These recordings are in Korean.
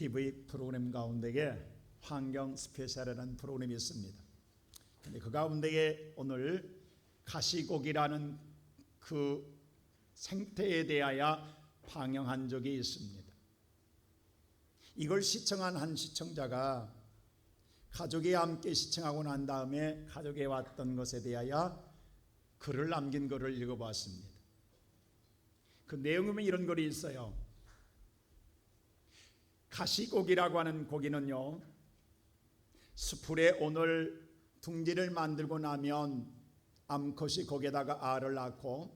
TV 프로그램 가운데에 환경 스페셜이라는 프로그램이 있습니다. 근데 그 가운데에 오늘 가시고기라는 그 생태에 대하여 방영한 적이 있습니다. 이걸 시청한 한 시청자가 가족이 함께 시청하고 난 다음에 가족에 왔던 것에 대하여 글을 남긴 글을 읽어봤습니다. 그 내용은 이런 글이 있어요. 가시고기라고 하는 고기는요, 수풀에 오늘 둥지를 만들고 나면 암컷이 거기에다가 알을 낳고,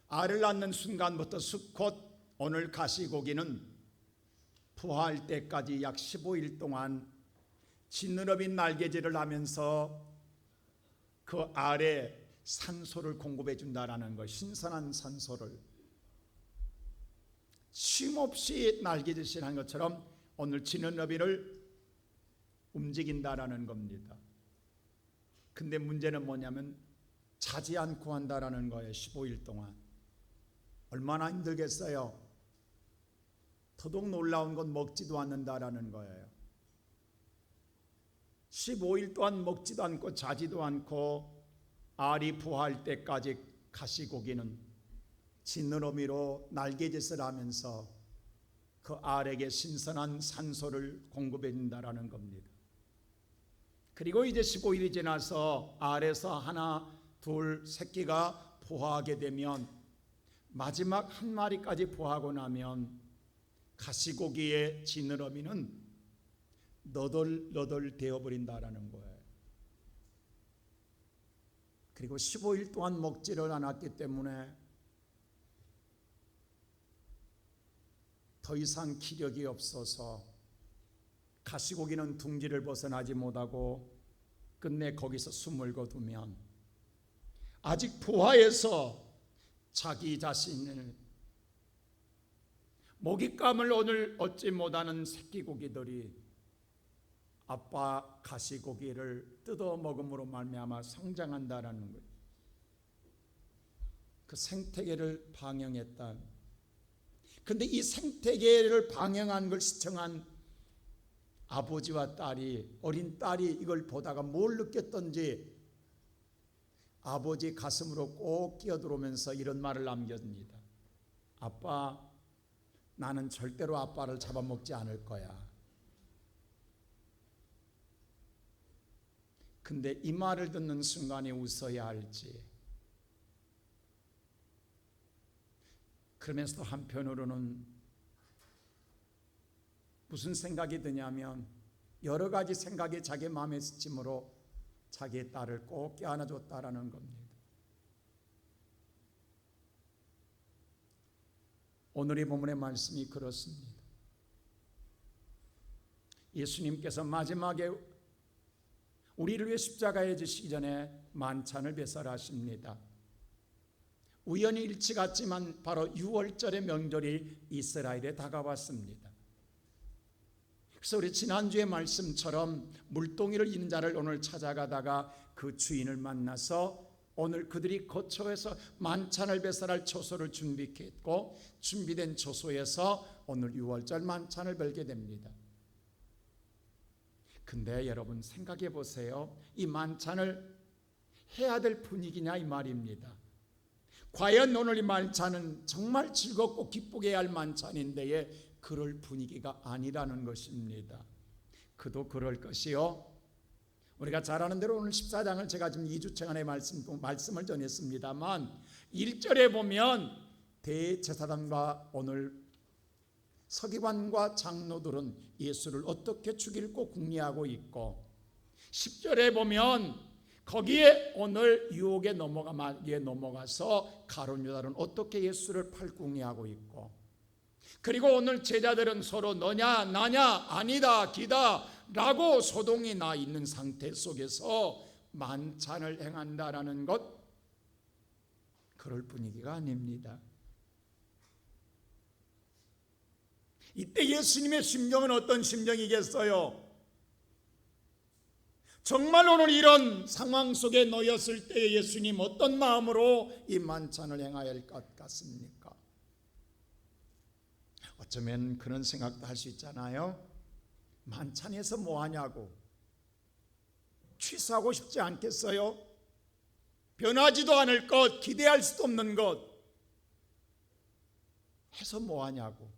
알을 낳는 순간부터 수컷 오늘 가시고기는 부화할 때까지 약 15일 동안 지느러미 날개질을 하면서 그 알에 산소를 공급해 준다라는 것, 신선한 산소를 쉼없이 날개짓을 한 것처럼 오늘 지느러미를 움직인다라는 겁니다. 근데 문제는 뭐냐면 자지 않고 한다라는 거예요. 15일 동안 얼마나 힘들겠어요. 더더욱 놀라운 건 먹지도 않는다라는 거예요. 15일 동안 먹지도 않고 자지도 않고 알이 부화할 때까지 가시고기는 지느러미로 날개짓을 하면서 그 알에게 신선한 산소를 공급해 준다라는 겁니다. 그리고 이제 15일이 지나서 알에서 하나, 둘, 새끼가 부화하게 되면 마지막 한 마리까지 부화하고 나면 가시고기의 지느러미는 너덜너덜 되어버린다라는 거예요. 그리고 15일 동안 먹지를 않았기 때문에 더 이상 기력이 없어서 가시고기는 둥지를 벗어나지 못하고 끝내 거기서 숨을 거두면 아직 부화해서 자기 자신을 먹잇감을 오늘 얻지 못하는 새끼고기들이 아빠 가시고기를 뜯어 먹음으로 말미암아 성장한다라는 거예요. 그 생태계를 방영했다. 근데 이 생태계를 방영한 걸 시청한 아버지와 딸이, 어린 딸이 이걸 보다가 뭘 느꼈던지 아버지 가슴으로 꼭 끼어들어오면서 이런 말을 남깁니다. 아빠, 나는 절대로 아빠를 잡아먹지 않을 거야. 근데 이 말을 듣는 순간에 웃어야 할지, 그러면서도 한편으로는 무슨 생각이 드냐면 여러 가지 생각이 자기 마음에 스치므로 자기의 딸을 꼭 껴안아줬다라는 겁니다. 오늘의 본문의 말씀이 그렇습니다. 예수님께서 마지막에 우리를 위해 십자가에 지시기 전에 만찬을 배설하십니다. 우연히 일치 같지만 바로 6월절의 명절이 이스라엘에 다가왔습니다. 그래서 우리 지난주의 말씀처럼 물동이를 잃은 자를 오늘 찾아가다가 그 주인을 만나서 오늘 그들이 거처에서 만찬을 배설할 초소를 준비했고 준비된 초소에서 오늘 6월절 만찬을 벌게 됩니다. 근데 여러분 생각해 보세요. 이 만찬을 해야 될 분위기냐 이 말입니다. 과연 오늘 이 만찬은 정말 즐겁고 기쁘게 해야 할 만찬인데 그럴 분위기가 아니라는 것입니다. 그도 그럴 것이요. 우리가 잘 아는 대로 오늘 14장을 제가 지금 2주차간의 말씀을 전했습니다만 1절에 보면 대제사장과 오늘 서기관과 장로들은 예수를 어떻게 죽일고 궁리하고 있고 10절에 보면 거기에 오늘 유혹에 넘어가서 가룟 유다는 어떻게 예수를 팔궁리하고 있고 그리고 오늘 제자들은 서로 너냐 나냐 아니다 기다 라고 소동이 나 있는 상태 속에서 만찬을 행한다라는 것, 그럴 분위기가 아닙니다. 이때 예수님의 심정은 어떤 심정이겠어요? 정말 오늘 이런 상황 속에 놓였을 때 예수님 어떤 마음으로 이 만찬을 행해야 할 것 같습니까? 어쩌면 그런 생각도 할 수 있잖아요. 만찬에서 뭐 하냐고. 취소하고 싶지 않겠어요? 변하지도 않을 것, 기대할 수도 없는 것 해서 뭐 하냐고.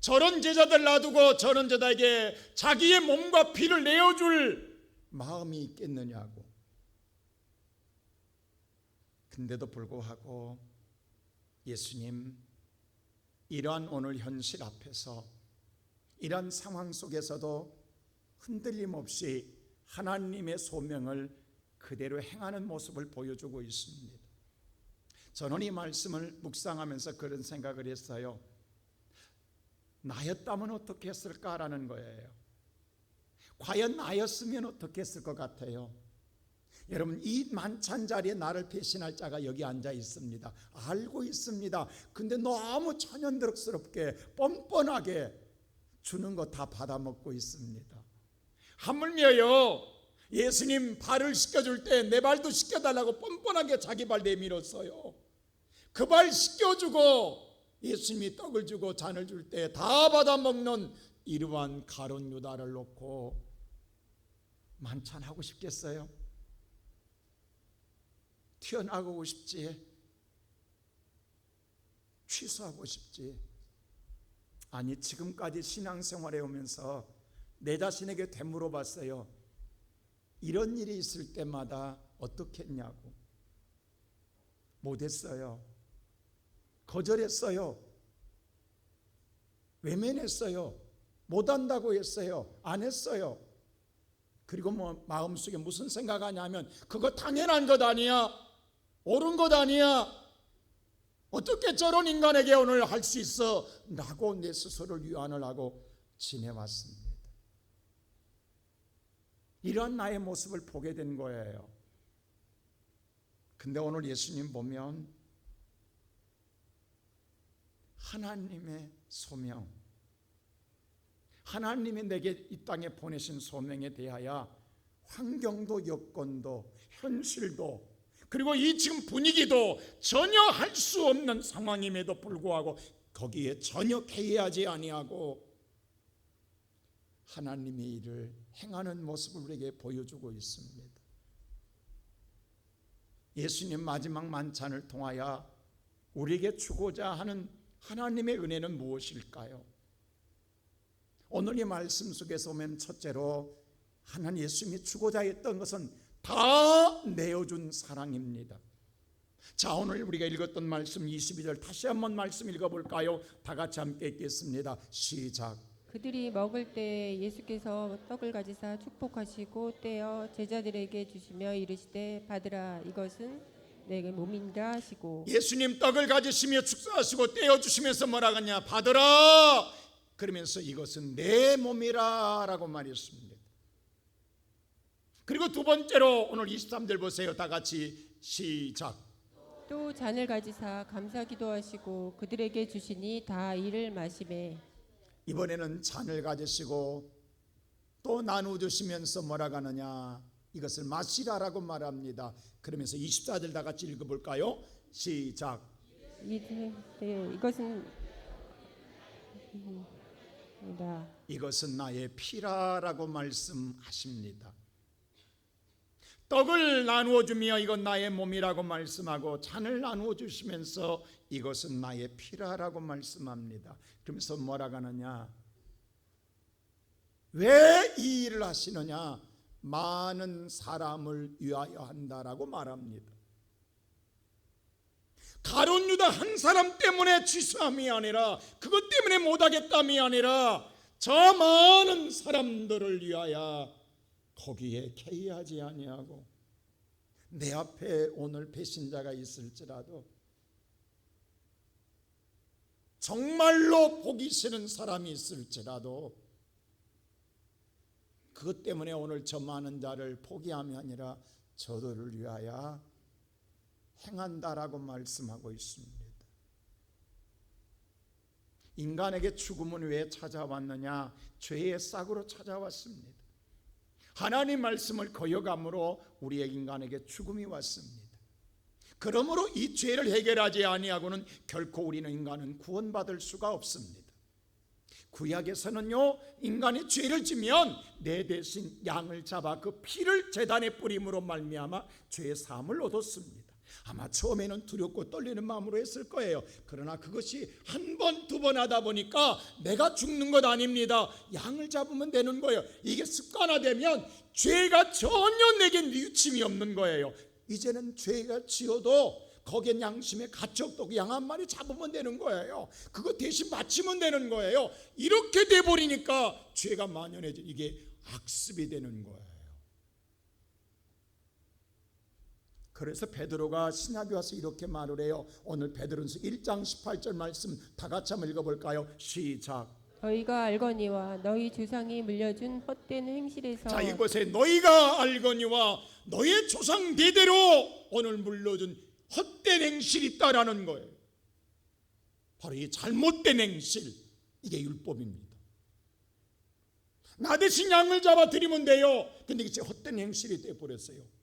저런 제자들 놔두고 저런 제자에게 자기의 몸과 피를 내어줄 마음이 있겠느냐고. 근데도 불구하고 예수님, 이러한 오늘 현실 앞에서, 이러한 상황 속에서도 흔들림 없이 하나님의 소명을 그대로 행하는 모습을 보여주고 있습니다. 저는 이 말씀을 묵상하면서 그런 생각을 했어요. 나였다면 어떻게 했을까라는 거예요. 과연 나였으면 어떻게 했을 것 같아요? 여러분, 이 만찬 자리에 나를 배신할 자가 여기 앉아 있습니다. 알고 있습니다. 근데 너무 천연덕스럽게 뻔뻔하게 주는 거 다 받아먹고 있습니다. 하물며요, 예수님 발을 씻겨줄 때 내 발도 씻겨달라고 뻔뻔하게 자기 발 내밀었어요. 그 발 씻겨주고 예수님이 떡을 주고 잔을 줄 때 다 받아먹는 이러한 가룟 유다를 놓고 만찬하고 싶겠어요? 튀어나가고 싶지? 취소하고 싶지? 아니, 지금까지 신앙생활에 오면서 내 자신에게 되물어봤어요. 이런 일이 있을 때마다 어떻게 했냐고. 못했어요. 거절했어요. 외면했어요. 못한다고 했어요. 안 했어요. 그리고 뭐 마음속에 무슨 생각하냐면 그거 당연한 것 아니야, 옳은 것 아니야, 어떻게 저런 인간에게 오늘 할 수 있어 라고 내 스스로를 위안을 하고 지내왔습니다. 이런 나의 모습을 보게 된 거예요. 근데 오늘 예수님 보면 하나님의 소명, 하나님이 내게 이 땅에 보내신 소명에 대하여 환경도 여건도 현실도 그리고 이 지금 분위기도 전혀 할 수 없는 상황임에도 불구하고 거기에 전혀 개의하지 아니하고 하나님의 일을 행하는 모습을 우리에게 보여주고 있습니다. 예수님 마지막 만찬을 통하여 우리에게 주고자 하는 하나님의 은혜는 무엇일까요? 오늘 이 말씀 속에서 보면 첫째로 하나님 예수님이 주고자 했던 것은 다 내어준 사랑입니다. 자, 오늘 우리가 읽었던 말씀 22절 다시 한번 말씀 읽어볼까요? 다 같이 함께 읽겠습니다. 시작. 그들이 먹을 때 예수께서 떡을 가지사 축복하시고 떼어 제자들에게 주시며 이르시되 받으라, 이것은 내 몸이니라 하시고. 예수님 떡을 가지시며 축사하시고 떼어 주시면서 뭐라 하냐? 받으라. 그러면서 이것은 내 몸이라 라고 말했습니다. 그리고 두 번째로 오늘 23절 보세요. 다 같이 시작. 또 잔을 가지사 감사 기도하시고 그들에게 주시니 다 이를 마시매. 이번에는 잔을 가지시고 또 나누어 주시면서 뭐라 하느냐? 이것을 마시라라고 말합니다. 그러면서 24절 다 같이 읽어볼까요? 시작. 이것은 나의 피라라고 말씀하십니다. 떡을 나누어 주며 이건 나의 몸이라고 말씀하고 잔을 나누어 주시면서 이것은 나의 피라라고 말씀합니다. 그러면서 뭐라 하느냐? 왜 이 일을 하시느냐? 많은 사람을 위하여 한다라고 말합니다. 가룟 유다 한 사람 때문에 취소함이 아니라, 그것 때문에 못하겠다함이 아니라 저 많은 사람들을 위하여 거기에 개의하지 아니하고, 내 앞에 오늘 배신자가 있을지라도 정말로 보기 싫은 사람이 있을지라도 그것 때문에 오늘 저 많은 자를 포기함이 아니라 저들을 위하여 행한다라고 말씀하고 있습니다. 인간에게 죽음은 왜 찾아왔느냐? 죄의 싹으로 찾아왔습니다. 하나님 말씀을 거역함으로 우리의 인간에게 죽음이 왔습니다. 그러므로 이 죄를 해결하지 아니하고는 결코 우리는 인간은 구원받을 수가 없습니다. 구약에서는요, 인간이 죄를 지면 내 대신 양을 잡아 그 피를 제단에 뿌림으로 말미암아 죄의 사함을 얻었습니다. 아마 처음에는 두렵고 떨리는 마음으로 했을 거예요. 그러나 그것이 한 번, 두 번 하다 보니까 내가 죽는 것 아닙니다. 양을 잡으면 되는 거예요. 이게 습관화되면 죄가 전혀 내겐 뉘우침이 없는 거예요. 이제는 죄가 지어도 거기엔 양심에 갇혀도 양 한 마리 잡으면 되는 거예요. 그거 대신 바치면 되는 거예요. 이렇게 돼버리니까 죄가 만연해져 이게 악습이 되는 거예요. 그래서 베드로가 신약에 와서 이렇게 말을 해요. 오늘 베드로전서 1장 18절 말씀 다 같이 한번 읽어볼까요? 시작. 너희가 알거니와 너희 조상이 물려준 헛된 행실에서. 자, 이곳에 너희가 알거니와 너의 조상 대대로 오늘 물려준 헛된 행실이 있다라는 거예요. 바로 이 잘못된 행실, 이게 율법입니다. 나 대신 양을 잡아 드리면 돼요. 근데 이게 헛된 행실이 되어버렸어요.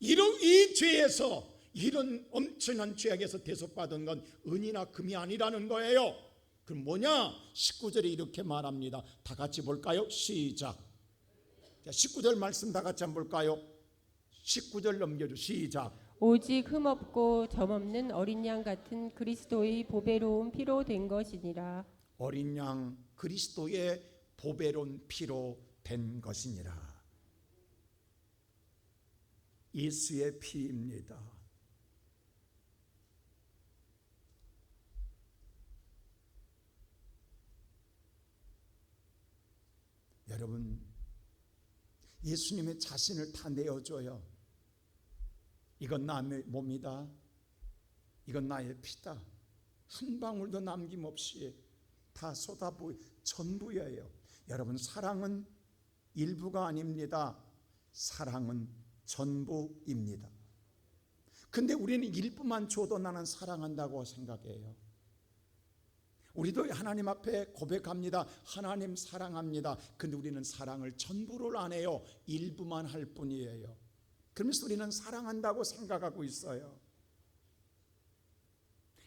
이 죄에서, 이런 엄청난 죄악에서 대속받은 건 은이나 금이 아니라는 거예요. 그럼 뭐냐? 19절에 이렇게 말합니다. 다 같이 볼까요? 시작. 자, 19절 말씀 다 같이 한번 볼까요? 19절 넘겨줘. 시작. 오직 흠없고 점없는 어린 양 같은 그리스도의 보배로운 피로 된 것이니라. 어린 양 그리스도의 보배로운 피로 된 것이니라. 예수의 피입니다. 여러분, 예수님의 자신을 다 내어줘요. 이건 나의 몸이다. 이건 나의 피다. 한 방울도 남김없이 다 쏟아부어 전부예요. 여러분, 사랑은 일부가 아닙니다. 사랑은 전부입니다. 근데 우리는 일부만 줘도 나는 사랑한다고 생각해요. 우리도 하나님 앞에 고백합니다. 하나님 사랑합니다. 근데 우리는 사랑을 전부를 안 해요. 일부만 할 뿐이에요. 그러면서 우리는 사랑한다고 생각하고 있어요.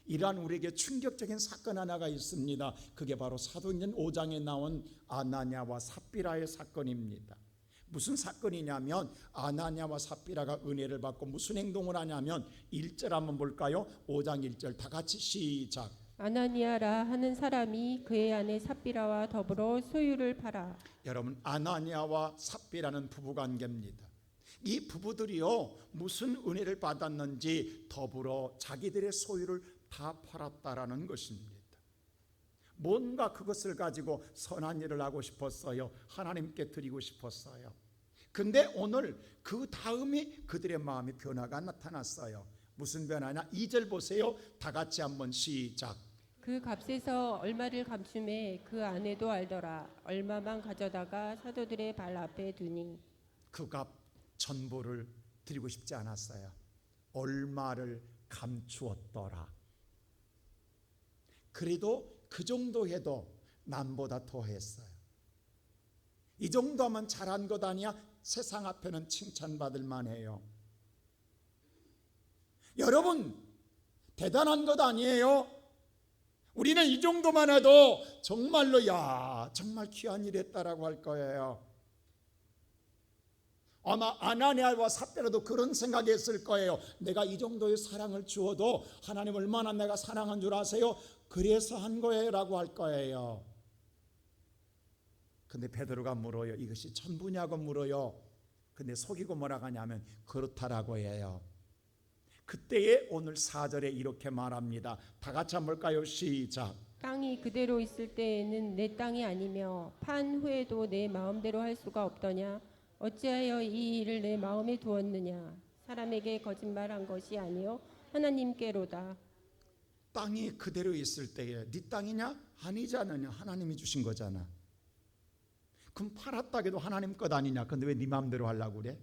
이러한 우리에게 충격적인 사건 하나가 있습니다. 그게 바로 사도행전 5장에 나온 아나니아와 삽비라의 사건입니다. 무슨 사건이냐면 아나니아와 삽비라가 은혜를 받고 무슨 행동을 하냐면 1절 한번 볼까요? 5장 1절 다 같이 시작. 아나니아라 하는 사람이 그의 아내 삽비라와 더불어 소유를 팔아. 여러분, 아나니아와 삽비라는 부부관계입니다. 이 부부들이요, 무슨 은혜를 받았는지 더불어 자기들의 소유를 다 팔았다라는 것입니다. 뭔가 그것을 가지고 선한 일을 하고 싶었어요. 하나님께 드리고 싶었어요. 근데 오늘 그 다음에 그들의 마음의 변화가 나타났어요. 무슨 변화냐? 2절 보세요. 다 같이 한번 시작. 그 값에서 얼마를 감춤해 그 아내도 알더라. 얼마만 가져다가 사도들의 발 앞에 두니. 그 값 전부를 드리고 싶지 않았어요. 얼마를 감추었더라. 그래도 그 정도 해도 남보다 더했어요. 이 정도 하면 잘한 것 아니야? 세상 앞에는 칭찬받을 만해요. 여러분, 대단한 것 아니에요? 우리는 이 정도만 해도 정말로 정말 귀한 일 했다라고 할 거예요. 아마 아나니아와 삽비라도 그런 생각했을 거예요. 내가 이 정도의 사랑을 주어도 하나님 얼마나 내가 사랑한 줄 아세요? 그래서 한 거예요 라고 할 거예요. 근데 베드로가 물어요. 이것이 전부냐고 물어요. 근데 속이고 뭐라고 하냐면 그렇다라고 해요. 그때에 오늘 4절에 이렇게 말합니다. 다 같이 한번 볼까요? 시작. 땅이 그대로 있을 때에는 내 땅이 아니며 판 후에도 내 마음대로 할 수가 없더냐. 어찌하여 이 일을 내 마음에 두었느냐. 사람에게 거짓말한 것이 아니요 하나님께로다. 땅이 그대로 있을 때에 네 땅이냐? 아니잖아요. 하나님이 주신 거잖아. 그럼 팔았다 해도 하나님 것 아니냐? 근데 왜 네 마음대로 하려고 그래?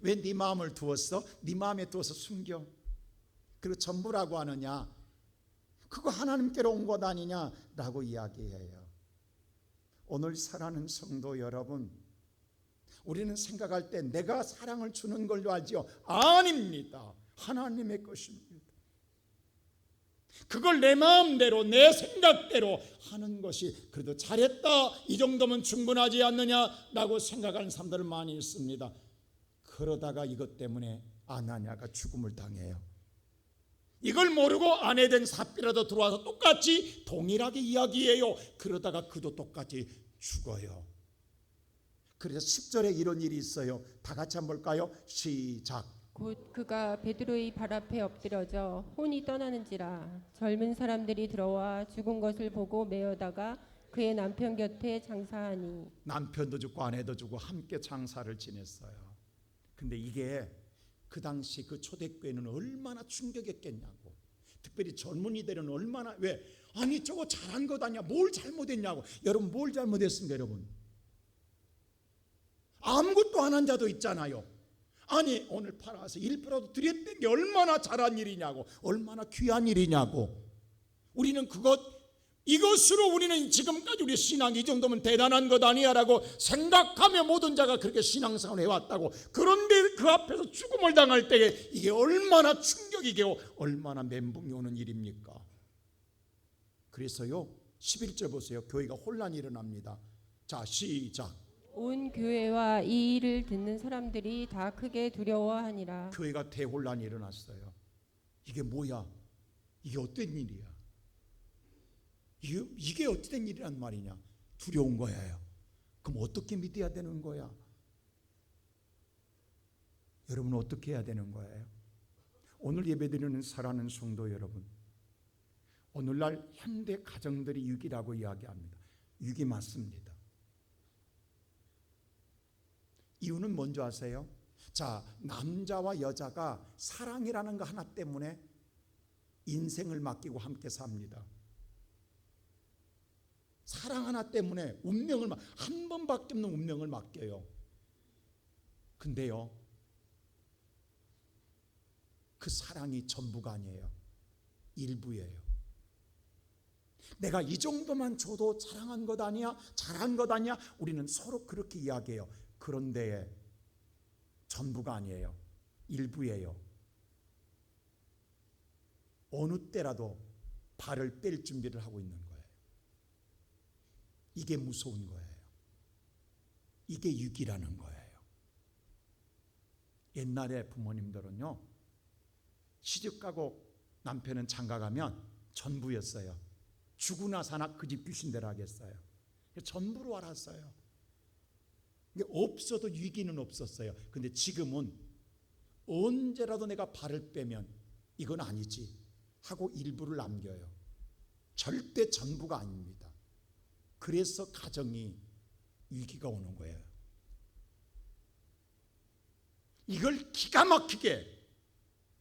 왜 네 마음을 두었어? 네 마음에 두어서 숨겨. 그리고 전부라고 하느냐? 그거 하나님께로 온 것 아니냐라고 이야기해요. 오늘 사랑하는 성도 여러분, 우리는 생각할 때 내가 사랑을 주는 걸로 알지요? 아닙니다. 하나님의 것입니다. 그걸 내 마음대로 내 생각대로 하는 것이 그래도 잘했다, 이 정도면 충분하지 않느냐라고 생각하는 사람들은 많이 있습니다. 그러다가 이것 때문에 아나니아가 죽음을 당해요. 이걸 모르고 아내 된 삽비라도 들어와서 똑같이 동일하게 이야기해요. 그러다가 그도 똑같이 죽어요. 그래서 10절에 이런 일이 있어요. 다 같이 한번 볼까요? 시작. 곧 그가 베드로의 발 앞에 엎드려져 혼이 떠나는지라 젊은 사람들이 들어와 죽은 것을 보고 메어다가 그의 남편 곁에 장사하니. 남편도 죽고 아내도 죽고 함께 장사를 지냈어요. 근데 이게 그 당시 그 초대교회는 얼마나 충격했겠냐고. 특별히 젊은이들은 얼마나, 왜? 아니 저거 잘한 것 아니야, 뭘 잘못했냐고. 여러분 뭘 잘못했습니까 여러분? 아무것도 안 한 자도 있잖아요. 아니 오늘 팔아서 1%라도 드렸던 게 얼마나 잘한 일이냐고, 얼마나 귀한 일이냐고. 우리는 이것으로 우리는 지금까지 우리 신앙이 이 정도면 대단한 것 아니야라고 생각하며 모든 자가 그렇게 신앙생활을 해왔다고. 그런데 그 앞에서 죽음을 당할 때에 이게 얼마나 충격이고 얼마나 멘붕이 오는 일입니까? 그래서요 11절 보세요. 교회가 혼란이 일어납니다. 자 시작. 온 교회와 이 일을 듣는 사람들이 다 크게 두려워하니라. 교회가 대혼란이 일어났어요. 이게 뭐야? 이게 어떤 일이야? 이게 어떤 일이란 말이냐? 두려운 거예요. 그럼 어떻게 믿어야 되는 거야? 여러분 어떻게 해야 되는 거예요? 오늘 예배드리는 사랑하는 성도 여러분, 오늘날 현대 가정들이 위기라고 이야기합니다. 위기 맞습니다. 이유는 뭔지 아세요? 자, 남자와 여자가 사랑이라는 거 하나 때문에 인생을 맡기고 함께 삽니다. 사랑 하나 때문에 한 번밖에 없는 운명을 맡겨요. 근데요, 그 사랑이 전부가 아니에요. 일부예요. 내가 이 정도만 줘도 사랑한 것 아니야? 잘한 것 아니야? 우리는 서로 그렇게 이야기해요. 그런데 전부가 아니에요. 일부예요. 어느 때라도 발을 뺄 준비를 하고 있는 거예요. 이게 무서운 거예요. 이게 위기라는 거예요. 옛날에 부모님들은요, 시집가고 남편은 장가가면 전부였어요. 죽으나 사나 그 집 귀신대로 하겠어요. 전부로 알았어요. 없어도 위기는 없었어요. 근데 지금은 언제라도 내가 발을 빼면 이건 아니지 하고 일부를 남겨요. 절대 전부가 아닙니다. 그래서 가정이 위기가 오는 거예요. 이걸 기가 막히게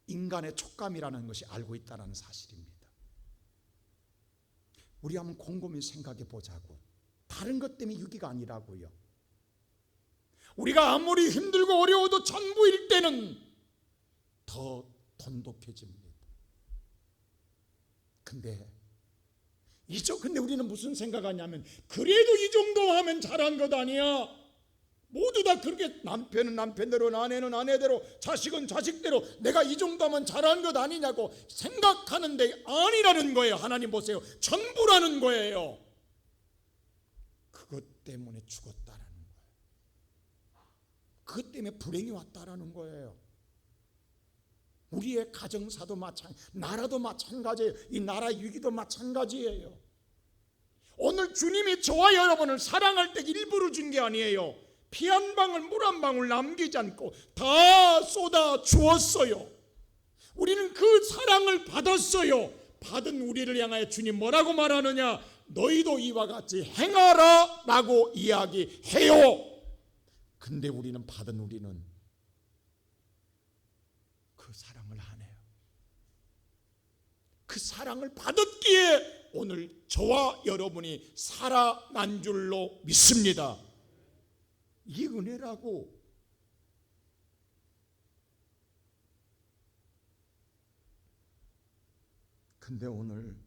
인간의 촉감이라는 것이 알고 있다는 사실입니다. 우리 한번 곰곰이 생각해 보자고. 다른 것 때문에 위기가 아니라고요. 우리가 아무리 힘들고 어려워도 전부일 때는 더 돈독해집니다. 근데 우리는 무슨 생각하냐면, 그래도 이 정도 하면 잘한 것 아니야. 모두 다 그렇게, 남편은 남편대로, 아내는 아내대로, 자식은 자식대로 내가 이 정도 하면 잘한 것 아니냐고 생각하는데 아니라는 거예요. 하나님 보세요. 전부라는 거예요. 그것 때문에 죽었다라는 거예요. 그것 때문에 불행이 왔다라는 거예요. 우리의 가정사도 나라도 마찬가지예요. 이 나라 위기도 마찬가지예요. 오늘 주님이 저와 여러분을 사랑할 때 일부러 준 게 아니에요. 피 한 방울 물 한 방울 남기지 않고 다 쏟아 주었어요. 우리는 그 사랑을 받았어요. 받은 우리를 향하여 주님 뭐라고 말하느냐? 너희도 이와 같이 행하라 라고 이야기해요. 근데 받은 우리는 그 사랑을 안 해요. 그 사랑을 받았기에 오늘 저와 여러분이 살아난 줄로 믿습니다. 이 은혜라고. 근데 오늘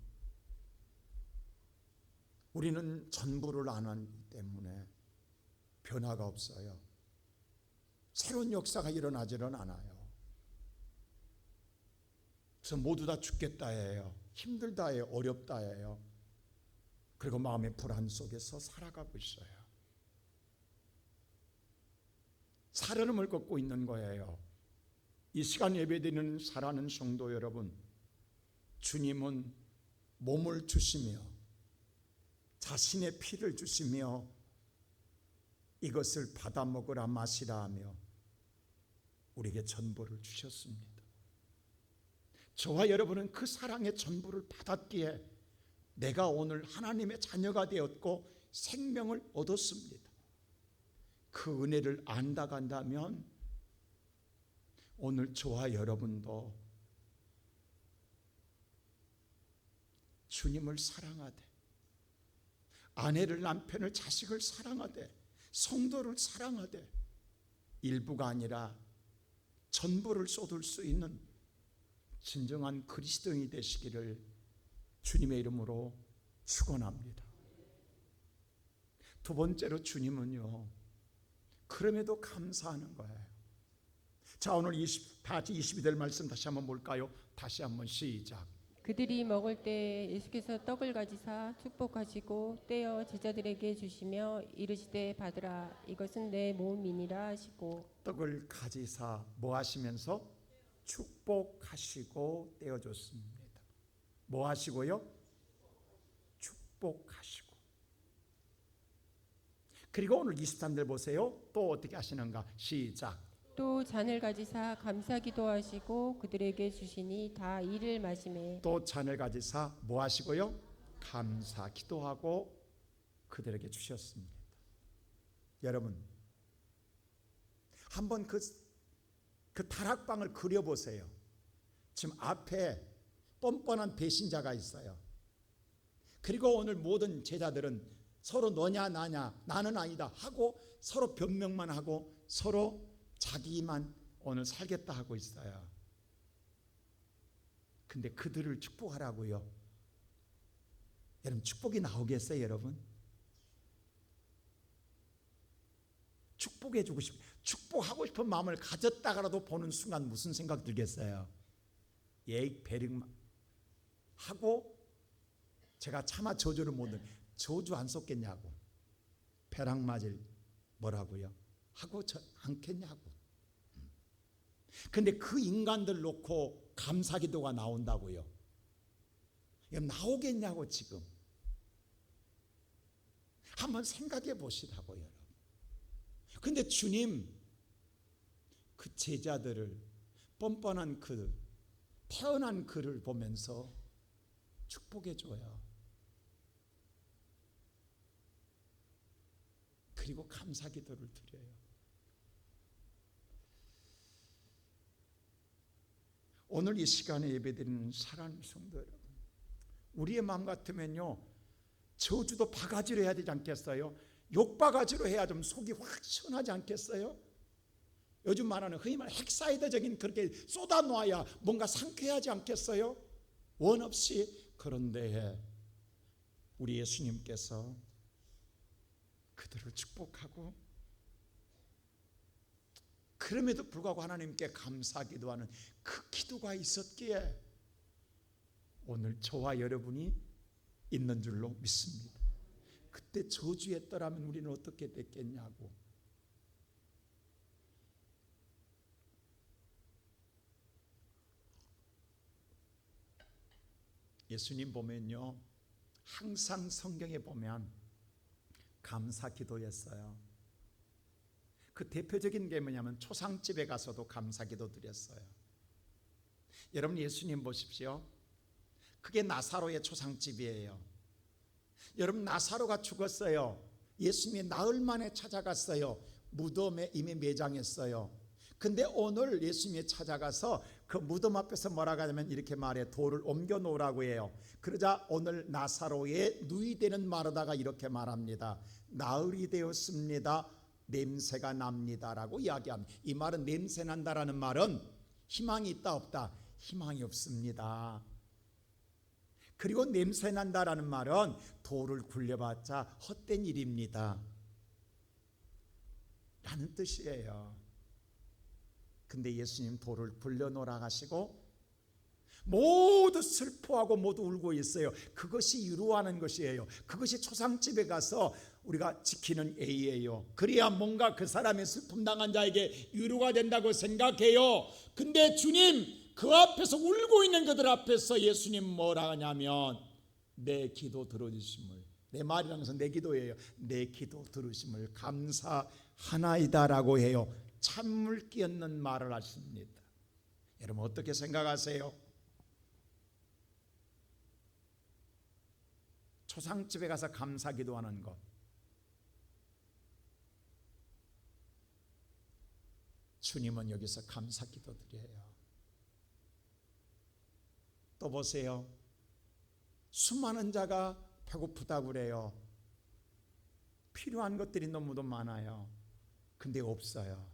우리는 전부를 안 하기 때문에 변화가 없어요. 새로운 역사가 일어나지는 않아요. 그래서 모두 다 죽겠다 해요. 힘들다 해요. 어렵다 해요. 그리고 마음의 불안 속에서 살아가고 있어요. 살얼음을 걷고 있는 거예요. 이 시간 예배드리는 사랑하는 성도 여러분, 주님은 몸을 주시며 자신의 피를 주시며 이것을 받아 먹으라 마시라 하며 우리에게 전부를 주셨습니다. 저와 여러분은 그 사랑의 전부를 받았기에 내가 오늘 하나님의 자녀가 되었고 생명을 얻었습니다. 그 은혜를 안다 간다면 오늘 저와 여러분도 주님을 사랑하되 아내를, 남편을, 자식을 사랑하되 성도를 사랑하되 일부가 아니라 전부를 쏟을 수 있는 진정한 그리스도인이 되시기를 주님의 이름으로 축원합니다. 두 번째로 주님은요, 그럼에도 감사하는 거예요. 자, 오늘 22절 말씀 다시 한번 볼까요? 다시 한번 시작. 그들이 먹을 때 예수께서 떡을 가지사 축복하시고 떼어 제자들에게 주시며 이르시되 받으라 이것은 내 몸이니라 하시고 떡을 가지사 뭐 하시면서 축복하시고 떼어 줬습니다. 뭐 하시고요? 축복하시고. 그리고 오늘 23절 보세요. 또 어떻게 하시는가? 시작. 또 잔을 가지사 감사 기도하시고 그들에게 주시니 다 이를 마시매. 또 잔을 가지사 뭐 하시고요? 감사 기도하고 그들에게 주셨습니다. 여러분, 한번 그 다락방을 그려보세요. 지금 앞에 뻔뻔한 배신자가 있어요. 그리고 오늘 모든 제자들은 서로 너냐 나냐 나는 아니다 하고 서로 변명만 하고 서로 자기만 오늘 살겠다 하고 있어요. 근데 그들을 축복하라고요. 여러분, 축복이 나오겠어요, 여러분? 축복해주고 축복하고 싶은 마음을 가졌다가라도 보는 순간 무슨 생각 들겠어요? 예익 배릭 하고 제가 차마 저주를 못해 저주 안 썼겠냐고, 벼락 맞을 뭐라고요? 하고 않겠냐고. 근데 그 인간들 놓고 감사기도가 나온다고요. 나오겠냐고. 지금 한번 생각해 보시라고요, 여러분. 근데 주님 그 제자들을 뻔뻔한 그 태어난 그를 보면서 축복해 줘요. 그리고 감사기도를 드려요. 오늘 이 시간에 예배드리는 사랑하는 성도 여러분, 우리의 마음 같으면요 저주도 바가지로 해야 되지 않겠어요? 욕바가지로 해야 좀 속이 확 시원하지 않겠어요? 요즘 말하는 흔히 말하는 헥사이드적인 그렇게 쏟아놓아야 뭔가 상쾌하지 않겠어요? 원 없이. 그런데 우리 예수님께서 그들을 축복하고 그럼에도 불구하고 하나님께 감사기도하는 그 기도가 있었기에 오늘 저와 여러분이 있는 줄로 믿습니다. 그때 저주했더라면 우리는 어떻게 됐겠냐고. 예수님 보면요, 항상 성경에 보면 감사기도였어요. 그 대표적인 게 뭐냐면 초상집에 가서도 감사기도 드렸어요. 여러분, 예수님 보십시오. 그게 나사로의 초상집이에요. 여러분, 나사로가 죽었어요. 예수님이 나흘 만에 찾아갔어요. 무덤에 이미 매장했어요. 근데 오늘 예수님이 찾아가서 그 무덤 앞에서 뭐라고 하냐면 이렇게 말해, 돌을 옮겨 놓으라고 해요. 그러자 오늘 나사로의 누이되는 마르다가 이렇게 말합니다. 나흘이 되었습니다. 냄새가 납니다라고 이야기합니다. 이 말은 냄새 난다라는 말은 희망이 있다 없다? 희망이 없습니다. 그리고 냄새 난다라는 말은 돌을 굴려봤자 헛된 일입니다 라는 뜻이에요. 근데 예수님 돌을 굴려놓으라 하시고 모두 슬퍼하고 모두 울고 있어요. 그것이 위로하는 것이에요. 그것이 초상집에 가서 우리가 지키는 예의예요. 그래야 뭔가 그 사람의 슬픔 당한 자에게 위로가 된다고 생각해요. 근데 주님 그 앞에서 울고 있는 그들 앞에서 예수님 뭐라 하냐면 내 기도 들어주심을, 내 말이라는 것은 내 기도예요. 내 기도 들으심을 감사하나이다라고 해요. 찬물 끼얹는 말을 하십니다. 여러분 어떻게 생각하세요? 초상집에 가서 감사 기도하는 것, 주님은 여기서 감사 기도 드려요. 또 보세요. 수많은 자가 배고프다고 그래요. 필요한 것들이 너무도 많아요. 근데 없어요.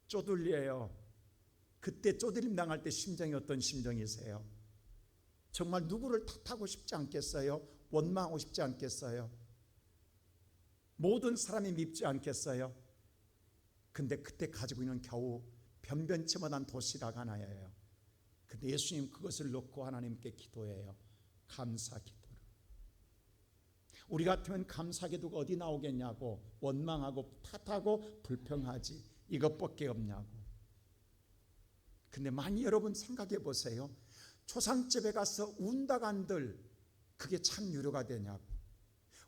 쪼들려요. 그때 쪼들림 당할 때 심정이 어떤 심정이세요? 정말 누구를 탓하고 싶지 않겠어요? 원망하고 싶지 않겠어요? 모든 사람이 밉지 않겠어요? 근데 그때 가지고 있는 겨우 변변치 못한 도시락 하나예요. 근데 예수님 그것을 놓고 하나님께 기도해요. 감사 기도를. 우리 같으면 감사 기도가 어디 나오겠냐고 원망하고 탓하고 불평하지, 이것밖에 없냐고. 근데 많이 여러분 생각해 보세요. 초상집에 가서 운다간들 그게 참 위로가 되냐고.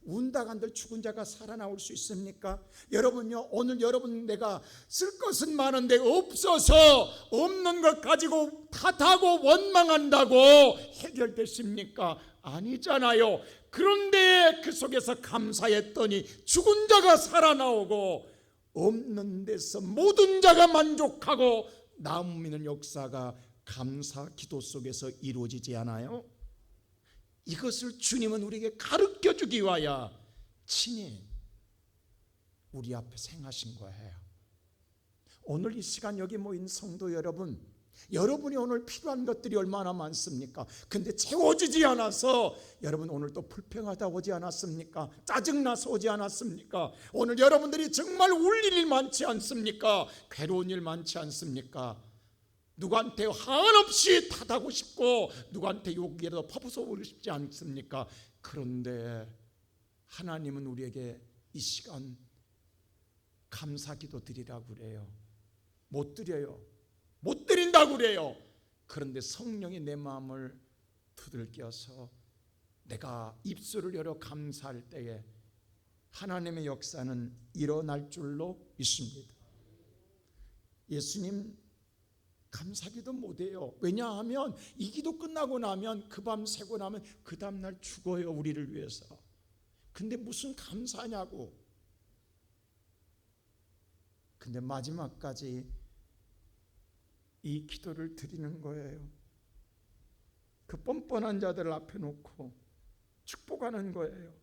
운다간들 죽은 자가 살아나올 수 있습니까? 여러분요, 오늘 여러분 내가 쓸 것은 많은데 없어서 없는 것 가지고 탓하고 원망한다고 해결되십니까? 아니잖아요. 그런데 그 속에서 감사했더니 죽은 자가 살아나오고 없는 데서 모든 자가 만족하고 남는 역사가 감사 기도 속에서 이루어지지 않아요? 이것을 주님은 우리에게 가르쳐주기 위하여 친히 우리 앞에 행하신 거예요. 오늘 이 시간 여기 모인 성도 여러분, 여러분이 오늘 필요한 것들이 얼마나 많습니까? 근데 채워지지 않아서 여러분 오늘 또 불평하다 오지 않았습니까? 짜증나서 오지 않았습니까? 오늘 여러분들이 정말 울 일이 많지 않습니까? 괴로운 일 많지 않습니까? 누구한테 한없이 탓하고 싶고 누구한테 욕이라도 퍼부어보고 싶지 않습니까? 그런데 하나님은 우리에게 이 시간 감사기도 드리라고 그래요. 못 드려요. 못 드린다고 그래요. 그런데 성령이 내 마음을 두들겨서 내가 입술을 열어 감사할 때에 하나님의 역사는 일어날 줄로 믿습니다. 예수님 감사기도 못해요. 왜냐하면 이 기도 끝나고 나면 그 밤 새고 나면 그 다음날 죽어요. 우리를 위해서. 근데 무슨 감사냐고. 근데 마지막까지 이 기도를 드리는 거예요. 그 뻔뻔한 자들 앞에 놓고 축복하는 거예요.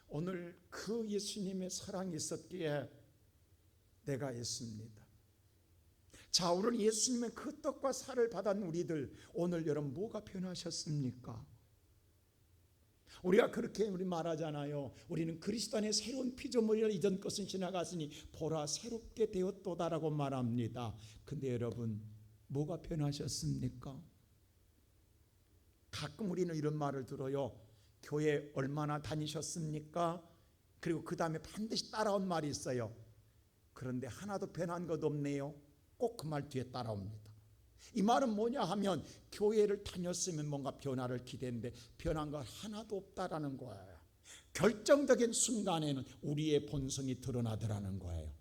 오늘 그 예수님의 사랑이 있었기에 내가 있습니다. 자, 오늘 예수님의 그 떡과 살을 받은 우리들, 오늘 여러분 뭐가 변하셨습니까? 우리가 그렇게 우리 말하잖아요. 우리는 그리스도 안에 새로운 피조물이라 이전 것은 지나갔으니 보라 새롭게 되었도다라고 말합니다. 근데 여러분 뭐가 변하셨습니까? 가끔 우리는 이런 말을 들어요. 교회 얼마나 다니셨습니까? 그리고 그 다음에 반드시 따라온 말이 있어요. 그런데 하나도 변한 것 없네요. 꼭 그 말 뒤에 따라옵니다. 이 말은 뭐냐 하면 교회를 다녔으면 뭔가 변화를 기대했는데 변한 거 하나도 없다라는 거예요. 결정적인 순간에는 우리의 본성이 드러나더라는 거예요.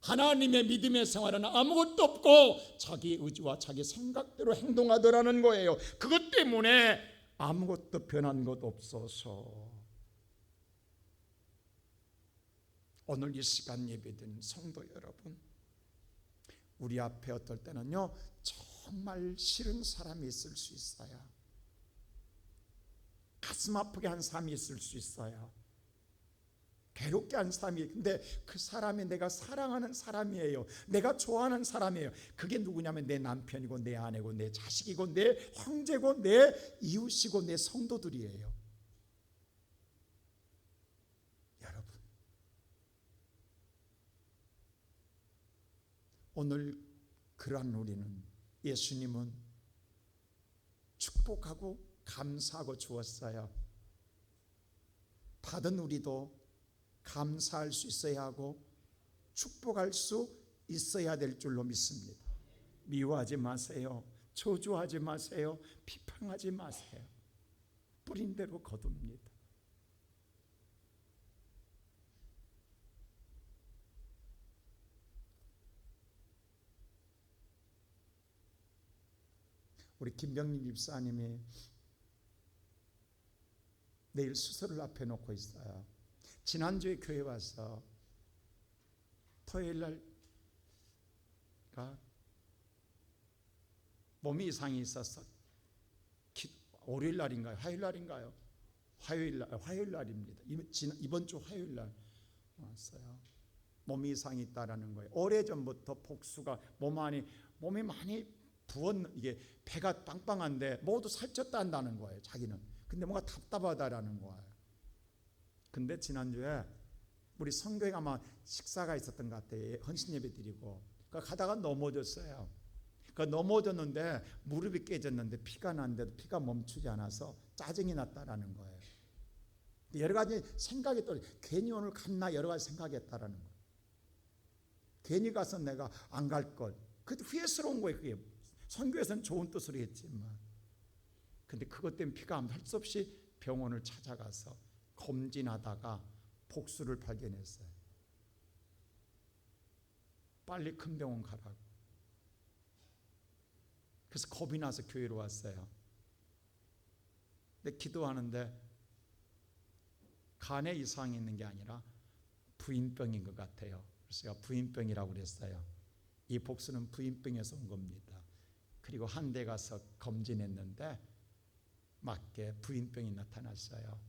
하나님의 믿음의 생활은 아무것도 없고 자기 의지와 자기 생각대로 행동하더라는 거예요. 그것 때문에 아무것도 변한 것 없어서 오늘 이 시간 예배드린 성도 여러분, 우리 앞에 어떨 때는요 정말 싫은 사람이 있을 수 있어요. 가슴 아프게 한 사람이 있을 수 있어요. 괴롭게 한 사람이. 근데 그 사람이 내가 사랑하는 사람이에요. 내가 좋아하는 사람이에요. 그게 누구냐면 내 남편이고 내 아내고 내 자식이고 내 형제고 내 이웃이고 내 성도들이에요. 여러분, 오늘 그러한 우리는 예수님은 축복하고 감사하고 주었어요. 받은 우리도 감사할 수 있어야 하고 축복할 수 있어야 될 줄로 믿습니다. 미워하지 마세요. 저주하지 마세요. 비판하지 마세요. 뿌린 대로 거둡니다. 우리 김병민 집사님이 내일 수술을 앞에 놓고 있어요. 지난주에 교회 와서 토요일 날가 몸이 이상이 있어서 월요일 날인가요? 화요일 날인가요? 화요일 날입니다. 이번 주 화요일 날 왔어요. 몸이 이상이 있다라는 거예요. 오래전부터 복수가 몸이 많이 이게 배가 빵빵한데 모두 살쪘다 한다는 거예요. 자기는. 근데 뭔가 답답하다라는 거예요. 근데 지난주에 우리 성교에 아마 식사가 있었던 것 같아요. 헌신 예배 드리고 가다가 넘어졌어요. 넘어졌는데 무릎이 깨졌는데 피가 났는데도 피가 멈추지 않아서 짜증이 났다라는 거예요. 여러 가지 생각이 또 괜히 오늘 갔나 여러 가지 생각했다라는 거예요. 괜히 가서 내가 안 갈 것. 그때 후회스러운 거예요. 그게 선교에서는 좋은 뜻으로 했지만, 근데 그것 때문에 피가 할 수 없이 병원을 찾아가서 검진하다가 복수를 발견했어요. 빨리 큰 병원 가라고. 그래서 겁이 나서 교회로 왔어요. 근데 기도하는데 간에 이상이 있는 게 아니라 부인병인 것 같아요. 그래서 제가 부인병이라고 그랬어요. 이 복수는 부인병에서 온 겁니다. 그리고 한 대 가서 검진했는데 맞게 부인병이 나타났어요.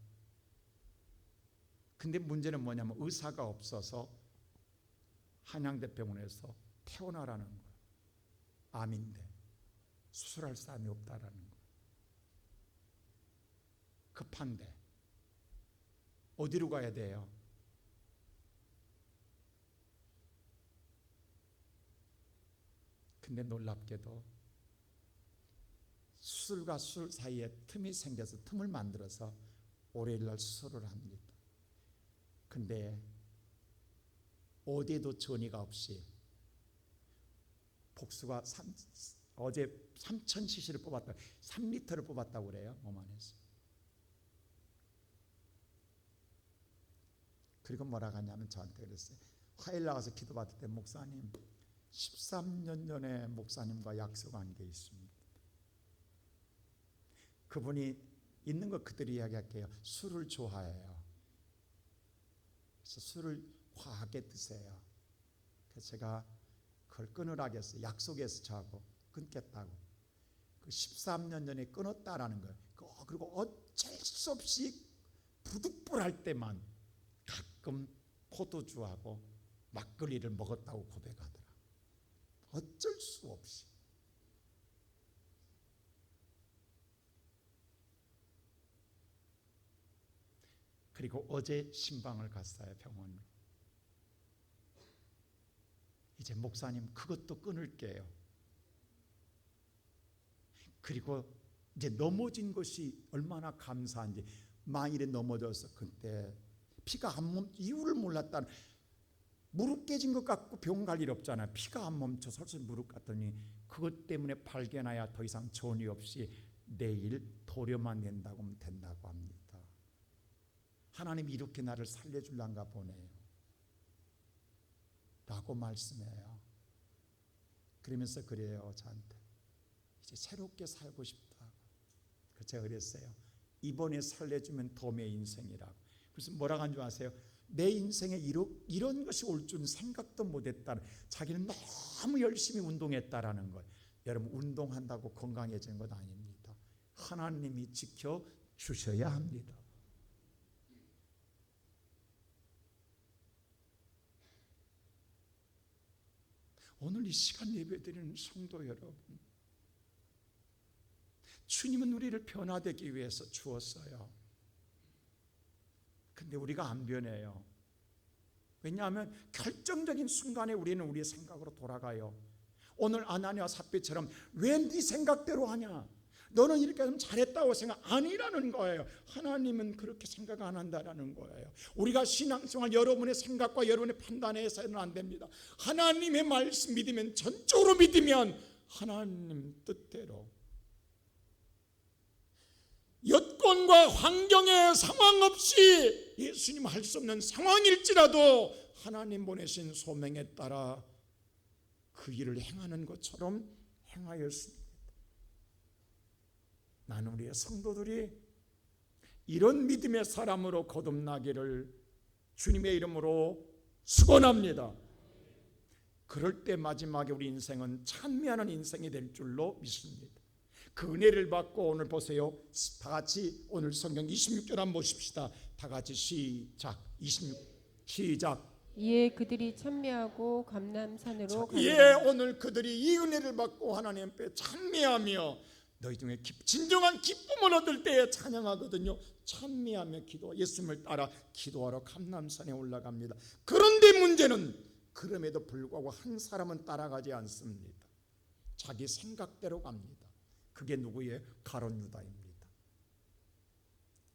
근데 문제는 뭐냐면 의사가 없어서 한양대병원에서 퇴원하라는 거예요. 암인데 수술할 사람이 없다라는 거예요. 급한데 어디로 가야 돼요? 근데 놀랍게도 수술과 수술 사이에 틈이 생겨서 틈을 만들어서 월요일날 수술을 합니다. 근데 어디에도 전이가 없이 복수가 어제 3000cc를 뽑았다, 3리터를 뽑았다고 그래요. 몸 안에서. 그리고 뭐라고 하냐면 저한테 그랬어요. 화요일 나가서 기도받을 때 목사님 13년 전에 목사님과 약속한 게 있습니다. 그분이 있는 것 그대로 이야기할게요. 술을 좋아해요. 그래서 술을 과하게 드세요. 그래서 제가 그걸 끊으라고 했어요. 약속해서 저하고 끊겠다고. 그 13년 전에 끊었다라는 거예요. 그리고 어쩔 수 없이 부득불할 때만 가끔 포도주하고 막걸리를 먹었다고 고백하더라. 어쩔 수 없이. 그리고 어제 신방을 갔어요. 병원으로. 이제 목사님 그것도 끊을게요. 그리고 이제 넘어진 것이 얼마나 감사한지, 만일에 넘어져서 그때 피가 안 멈, 이유를 몰랐다. 무릎 깨진 것 같고 병원 갈 일 없잖아요. 피가 안 멈춰 설설 무릎 갔더니 그것 때문에 발견해야 더 이상 전이 없이 내일 도려만 낸다고 하면 된다고 합니다. 하나님이 이렇게 나를 살려줄란가 보네요 라고 말씀해요. 그러면서 그래요. 저한테 이제 새롭게 살고 싶다고. 그래서 제가 그랬어요. 이번에 살려주면 도매의 인생이라고. 그래서 뭐라고 한 줄 아세요? 내 인생에 이런 것이 올 줄은 생각도 못했다는, 자기는 너무 열심히 운동했다라는 거예요. 여러분, 운동한다고 건강해지는 것 아닙니다. 하나님이 지켜주셔야 합니다. 오늘 이 시간 예배드리는 성도 여러분, 주님은 우리를 변화되기 위해서 주었어요. 근데 우리가 안 변해요. 왜냐하면 결정적인 순간에 우리는 우리의 생각으로 돌아가요. 오늘 아나니아와 삽비처럼 왜 네 생각대로 하냐, 너는 이렇게 하면 잘했다고 생각 아니라는 거예요. 하나님은 그렇게 생각 안 한다라는 거예요. 우리가 신앙생활 여러분의 생각과 여러분의 판단에 해서는 안 됩니다. 하나님의 말씀 믿으면, 전적으로 믿으면 하나님 뜻대로, 여건과 환경에 상황 없이 예수님 할 수 없는 상황일지라도 하나님 보내신 소명에 따라 그 일을 행하는 것처럼 행하였습니다. 나는 우리의 성도들이 이런 믿음의 사람으로 거듭나기를 주님의 이름으로 축원합니다. 그럴 때 마지막에 우리 인생은 찬미하는 인생이 될 줄로 믿습니다. 그 은혜를 받고 오늘 보세요. 다 같이 오늘 성경 26절 한번 보십시다. 다 같이 시작. 26 시작. 이에 그들이 찬미하고 감람산으로 예, 오늘 그들이 이 은혜를 받고 하나님 앞에 찬미하며, 너희 중에 진정한 기쁨을 얻을 때에 찬양하거든요. 찬미하며 기도, 예수님을 따라 기도하러 감람산에 올라갑니다. 그런데 문제는 그럼에도 불구하고 한 사람은 따라가지 않습니다. 자기 생각대로 갑니다. 그게 누구예요? 가룟 유다입니다.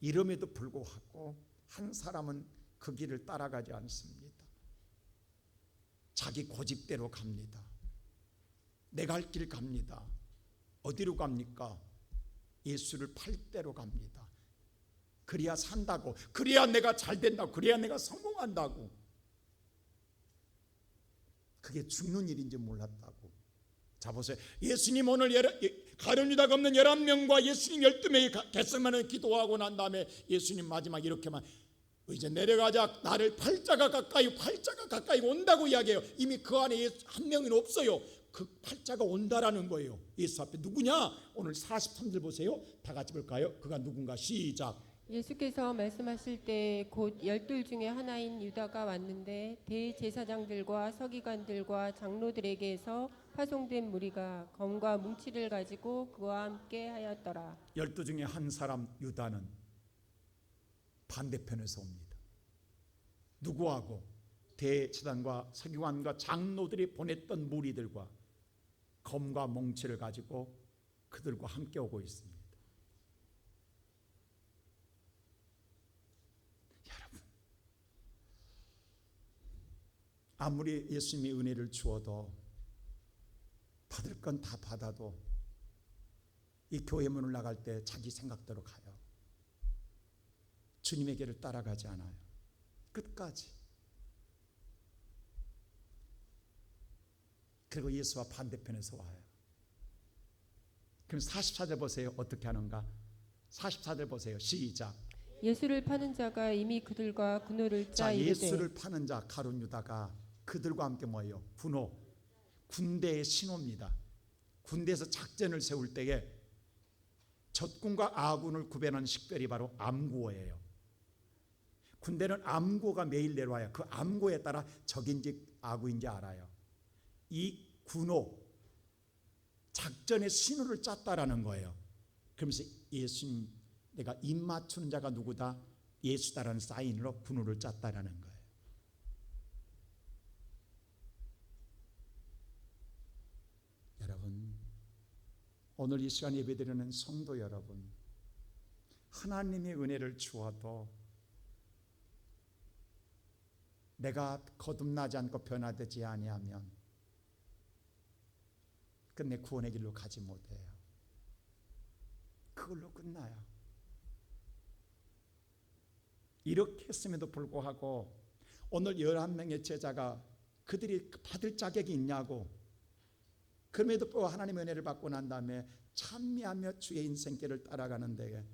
이름에도 불구하고 한 사람은 그 길을 따라가지 않습니다. 자기 고집대로 갑니다. 내가 할 길 갑니다. 어디로 갑니까? 예수를 팔 대로 갑니다. 그래야 산다고, 그래야 내가 잘 된다고, 그래야 내가 성공한다고. 그게 죽는 일인지 몰랐다고. 자 보세요. 예수님 오늘 가룟 유다가 없는 11명과 예수님 12명이 겟세마네 기도하고 난 다음에 예수님 마지막 이렇게만, 이제 내려가자, 나를 팔자가 가까이 온다고 이야기해요. 이미 그 안에 한 명은 없어요. 그 팔자가 온다라는 거예요. 예수 앞에 누구냐? 오늘 43절 보세요. 다 같이 볼까요? 그가 누군가? 시작. 예수께서 말씀하실 때 곧 12 중에 하나인 유다가 왔는데 대제사장들과 서기관들과 장로들에게서 파송된 무리가 검과 뭉치를 가지고 그와 함께 하였더라. 12 중에 한 사람 유다는 반대편에서 옵니다. 누구하고? 대제사장과 서기관과 장로들이 보냈던 무리들과 검과 몽치를 가지고 그들과 함께 오고 있습니다. 여러분, 아무리 예수님이 은혜를 주어도, 받을 건 다 받아도 이 교회 문을 나갈 때 자기 생각대로 가요. 주님의 길을 따라가지 않아요. 끝까지. 그리고 예수와 반대편에서 와요. 그럼 44절 보세요. 어떻게 하는가? 44절 보세요. 시작. 예수를 파는 자가 이미 그들과 군호를 짜 자, 이르되. 예수를 파는 자 가룟 유다가 그들과 함께 뭐예요? 군호, 군대의 신호입니다. 군대에서 작전을 세울 때에 적군과 아군을 구별하는 식별이 바로 암구어예요. 군대는 암구가 매일 내려와요. 그 암구에 따라 적인지 아구인지 알아요. 이 군호, 작전의 신호를 짰다라는 거예요. 그러면서 예수님, 내가 입 맞추는 자가 누구다? 예수다라는 사인으로 군호를 짰다라는 거예요. 여러분, 오늘 이 시간 예배드리는 성도 여러분, 하나님의 은혜를 주어도 내가 거듭나지 않고 변화되지 아니하면 끝내 구원의 길로 가지 못해요. 그걸로 끝나요. 이렇게 했음에도 불구하고 오늘 11명의 제자가 그들이 받을 자격이 있냐고, 그럼에도 불구하고 하나님의 은혜를 받고 난 다음에 찬미하며 주의 인생길을 따라가는데,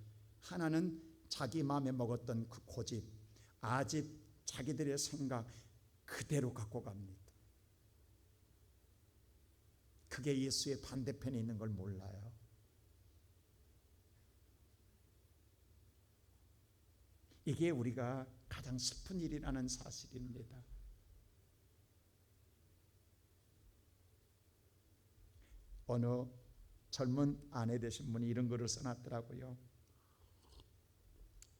하나는 자기 마음에 먹었던 그 고집, 아집, 자기들의 생각 그대로 갖고 갑니다. 그게 예수의 반대편에 있는 걸 몰라요. 이게 우리가 가장 슬픈 일이라는 사실입니다. 어느 젊은 아내 되신 분이 이런 글을 써놨더라고요.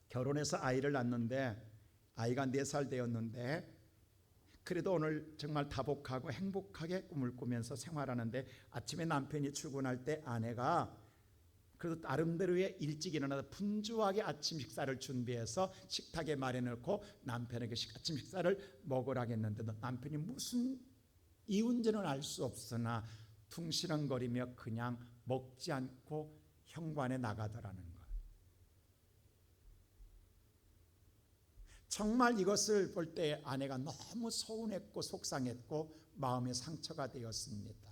결혼해서 아이를 낳는데 아이가 4살 되었는데 그래도 오늘 정말 다복하고 행복하게 꿈을 꾸면서 생활하는데 아침에 남편이 출근할 때 아내가 그래도 나름대로의 일찍 일어나서 분주하게 아침 식사를 준비해서 식탁에 마련해놓고 남편에게 아침 식사를 먹으라고 했는데도 남편이 무슨 이유인지는 알 수 없으나 둥시렁거리며 그냥 먹지 않고 현관에 나가더라는 것. 정말 이것을 볼 때 아내가 너무 서운했고 속상했고 마음의 상처가 되었습니다.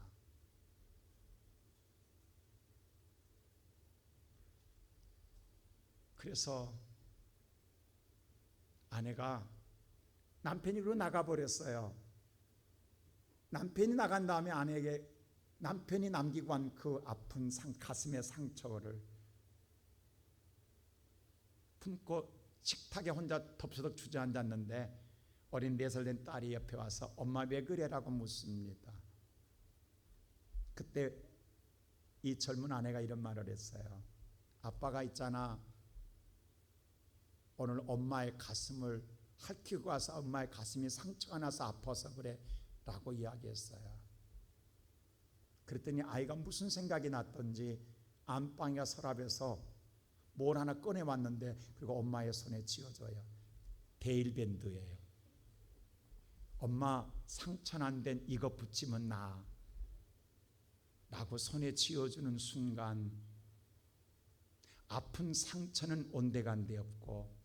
그래서 아내가 남편이 그러고 나가버렸어요. 남편이 나간 다음에 아내에게 남편이 남기고 간 그 아픈 가슴의 상처를 품고 식탁에 혼자 덥석덥 주저앉았는데 어린 4살 된 딸이 옆에 와서 엄마 왜 그래라고 묻습니다. 그때 이 젊은 아내가 이런 말을 했어요. 아빠가 있잖아, 오늘 엄마의 가슴을 핥히고 와서 엄마의 가슴이 상처가 나서 아파서 그래 라고 이야기했어요. 그랬더니 아이가 무슨 생각이 났던지 안방이가 서랍에서 뭘 하나 꺼내왔는데 그리고 엄마의 손에 쥐어줘요. 데일밴드예요. 엄마 상처 난 된 이거 붙이면 나 라고 손에 쥐어주는 순간 아픈 상처는 온데간데 없고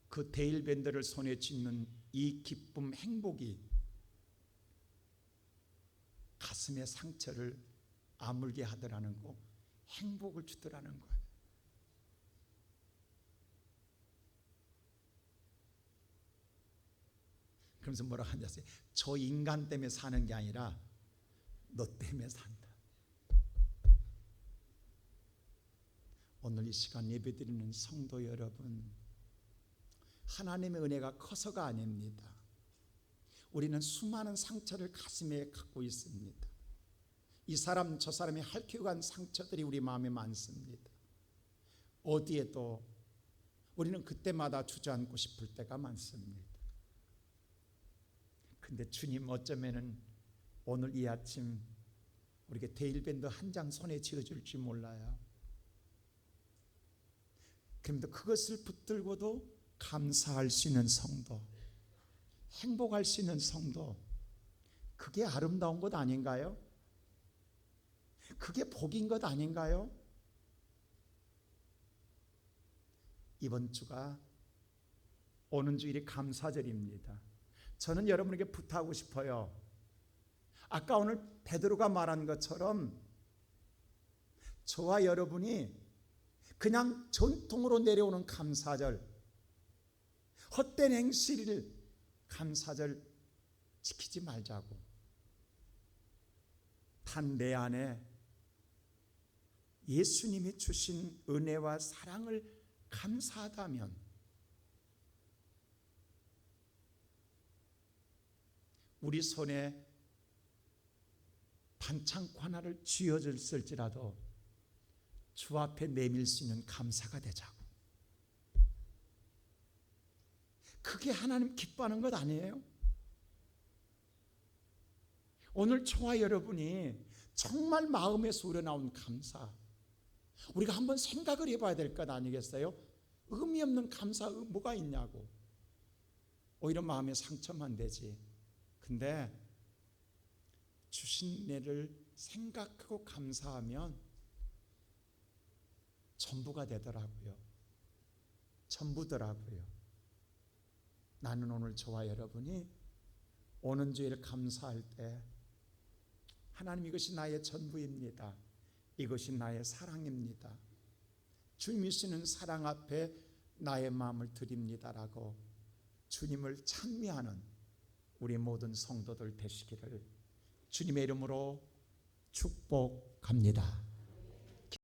그 데일밴드를 손에 쥐는 이 기쁨, 행복이 가슴의 상처를 아물게 하더라는 거, 행복을 주더라는 거예요. 그러면서 뭐라고 하냐면 저 인간 때문에 사는 게 아니라 너 때문에 산다. 오늘 이 시간 예배드리는 성도 여러분, 하나님의 은혜가 커서가 아닙니다. 우리는 수많은 상처를 가슴에 갖고 있습니다. 이 사람 저 사람이 핥히고 간 상처들이 우리 마음에 많습니다. 어디에도 우리는 그때마다 주저앉고 싶을 때가 많습니다. 근데 주님 어쩌면은 오늘 이 아침 우리에게 데일밴드 한 장 손에 쥐어줄지 몰라요. 그런데 그것을 붙들고도 감사할 수 있는 성도, 행복할 수 있는 성도, 그게 아름다운 것 아닌가요? 그게 복인 것 아닌가요? 이번 주가 오는 주일이 감사절입니다. 저는 여러분에게 부탁하고 싶어요. 아까 오늘 베드로가 말한 것처럼 저와 여러분이 그냥 전통으로 내려오는 감사절, 헛된 행실을 감사절 지키지 말자고. 단 내 안에 예수님이 주신 은혜와 사랑을 감사하다면 우리 손에 반창고 하나를 쥐어줬을지라도 주 앞에 내밀 수 있는 감사가 되자고. 그게 하나님 기뻐하는 것 아니에요? 오늘 저와 여러분이 정말 마음에서 우러나온 감사, 우리가 한번 생각을 해봐야 될 것 아니겠어요? 의미 없는 감사 뭐가 있냐고. 오히려 마음에 상처만 되지. 근데 주신 은혜를 생각하고 감사하면 전부가 되더라고요. 전부더라고요. 나는 오늘 저와 여러분이 오는 주일 감사할 때 하나님 이것이 나의 전부입니다. 이것이 나의 사랑입니다. 주님이 주시는 사랑 앞에 나의 마음을 드립니다라고 주님을 찬미하는 우리 모든 성도들 되시기를 주님의 이름으로 축복합니다.